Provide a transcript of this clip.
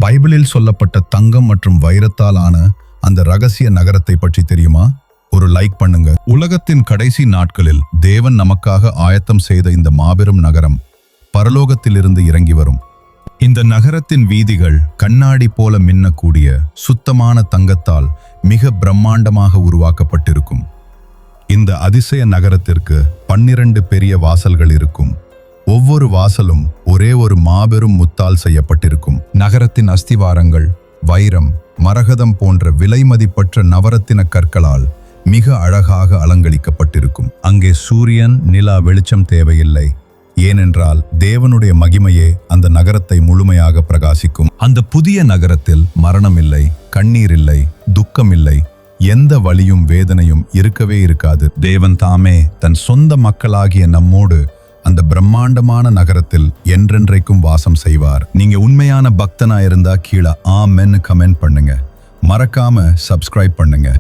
பைபிளில் சொல்லப்பட்ட தங்கம் மற்றும் வைரத்தால் ஆன அந்த ரகசிய நகரத்தை பற்றி தெரியுமா? ஒரு லைக் பண்ணுங்க. உலகத்தின் கடைசி நாட்களில் தேவன் நமக்காக ஆயத்தம் செய்த இந்த மாபெரும் நகரம் பரலோகத்திலிருந்து இறங்கி வரும். இந்த நகரத்தின் வீதிகள் கண்ணாடி போல மின்னக்கூடிய சுத்தமான தங்கத்தால் மிக பிரம்மாண்டமாக உருவாக்கப்பட்டிருக்கும். இந்த அதிசய நகரத்திற்கு 12 பெரிய வாசல்கள் இருக்கும். ஒவ்வொரு வாசலும் ஒரே ஒரு மாபெரும் முத்தால் செய்யப்பட்டிருக்கும். நகரத்தின் அஸ்திவாரங்கள் வைரம், மரகதம் போன்ற விலைமதிப்பற்ற நவரத்தின கற்களால் மிக அழகாக அலங்கரிக்கப்பட்டிருக்கும். அங்கே சூரியன், நிலா வெளிச்சம் தேவையில்லை. ஏனென்றால் தேவனுடைய மகிமையே அந்த நகரத்தை முழுமையாக பிரகாசிக்கும். அந்த புதிய நகரத்தில் மரணம் இல்லை, கண்ணீர் இல்லை, துக்கம் இல்லை, எந்த வலியும் வேதனையும் இருக்கவே இருக்காது. தேவன் தாமே தன் சொந்த மக்களாகிய நம்மோடு அந்த பிரம்மாண்டமான நகரத்தில் என்றென்றைக்கும் வாசம் செய்வார். நீங்க உண்மையான பக்தனா இருந்தா கீழே ஆமென்னு கமெண்ட் பண்ணுங்க. மறக்காம சப்ஸ்கிரைப் பண்ணுங்க.